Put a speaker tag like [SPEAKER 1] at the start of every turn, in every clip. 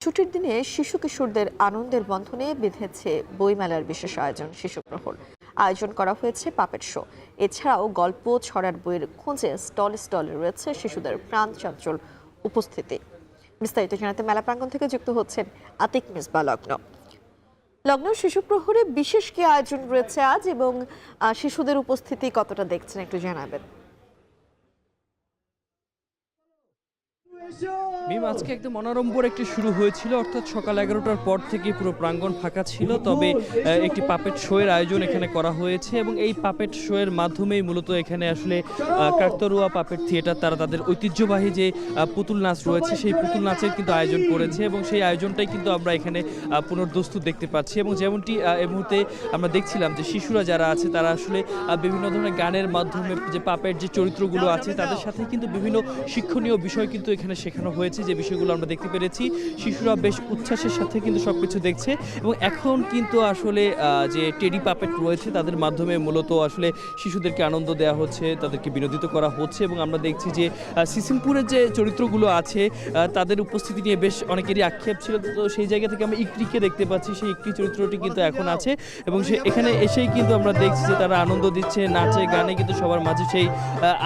[SPEAKER 1] ছুটির দিনে শিশু কিশোরদের আনন্দের বন্ধনে বেঁধেছে বইমেলার বিশেষ আয়োজন শিশু প্রহর। আয়োজন করা হয়েছে পাপেট শো। এছাড়াও গল্প ছড়ার বইয়ের খোঁজে স্টলে রয়েছে শিশুদের প্রাণ চঞ্চল উপস্থিতি। বিস্তারিত জানাতে মেলা প্রাঙ্গণ থেকে যুক্ত হচ্ছেন আতিক মিসবা লগ্ন। লগ্ন, শিশু প্রহরে বিশেষ কি আয়োজন রয়েছে আজ এবং শিশুদের উপস্থিতি কতটা দেখছেন একটু জানাবেন।
[SPEAKER 2] আজকে একদম অনাড়ম্বর একটি শুরু হয়েছিল, অর্থাৎ সকাল 11টার পর থেকে পুরো প্রাঙ্গণ ফাঁকা ছিল। তবে একটি পাপেট শো এর আয়োজন এখানে করা হয়েছে এবং এই পাপেট শো এর মাধ্যমেই মূলত এখানে আসলে কাকতাড়ুয়া পাপেট থিয়েটার তারা তাদের ঐতিহ্যবাহী যে পুতুল নাচ রয়েছে সেই পুতুল নাচের কিন্তু আয়োজন করেছে এবং সেই আয়োজনটাই কিন্তু আমরা এখানে পুনর্দস্তুর দেখতে পাচ্ছি। এবং যেমনটি এই মুহূর্তে আমরা দেখছিলাম যে শিশুরা যারা আছে তারা আসলে বিভিন্ন ধরনের গানের মাধ্যমে যে পাপেট যে চরিত্রগুলো আছে তাদের সাথে কিন্তু বিভিন্ন শিক্ষণীয় বিষয় কিন্তু এখানে শেখানো হয়েছে, যে বিষয়গুলো আমরা দেখতে পেরেছি। শিশুরা বেশ উচ্ছ্বাসের সাথে কিন্তু সবকিছু দেখছে এবং এখন কিন্তু আসলে যে টেডি পাপেট রয়েছে তাদের মাধ্যমে মূলত আসলে শিশুদেরকে আনন্দ দেওয়া হচ্ছে, তাদেরকে বিনোদিত করা হচ্ছে। এবং আমরা দেখছি যে সিসিমপুরের যে চরিত্রগুলো আছে তাদের উপস্থিতি নিয়ে বেশ অনেকেরই আক্ষেপ ছিল, তো সেই জায়গা থেকে আমরা ইকরিকে দেখতে পাচ্ছি। সেই ইকরি চরিত্রটি কিন্তু এখন আছে এবং সে এখানে এসেই কিন্তু আমরা দেখছি যে তারা আনন্দ দিচ্ছে, নাচে গানে কিন্তু সবার মাঝে সেই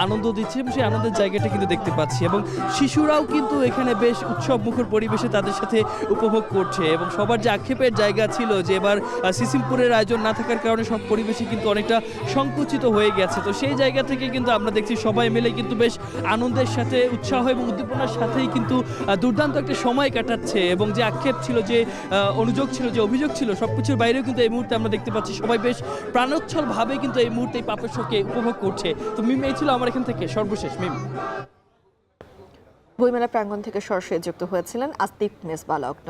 [SPEAKER 2] আনন্দ দিচ্ছে এবং সেই আনন্দের জায়গাটা কিন্তু দেখতে পাচ্ছি। এবং শিশুরাও কিন্তু এখানে বেশ উৎসব মুখর পরিবেশে তাদের সাথে উপভোগ করছে এবং সবার যে আক্ষেপের জায়গা ছিল যে এবার সিসিমপুরের আয়োজন না থাকার কারণে সব পরিবেশই কিন্তু অনেকটা সংকুচিত হয়ে গেছে, তো সেই জায়গা থেকে কিন্তু আমরা দেখছি সবাই মিলে কিন্তু বেশ আনন্দের সাথে উৎসাহ এবং উদ্দীপনার সাথেই কিন্তু দুর্দান্ত একটা সময় কাটাচ্ছে। এবং যে আক্ষেপ ছিল, যে অনুযোগ ছিল, যে অভিযোগ ছিল, সবকিছুর বাইরেও কিন্তু এই মুহূর্তে আমরা দেখতে পাচ্ছি সবাই বেশ প্রাণোচ্ছল ভাবে কিন্তু এই মুহূর্তে এই পাপের শোকে উপভোগ করছে। তো মিম, এই ছিল আমার এখান থেকে সর্বশেষ। মিম,
[SPEAKER 1] বইমেলা প্রাঙ্গণ থেকে সরাসরি যুক্ত হয়েছিলেন আতিক মিসবা লগ্ন।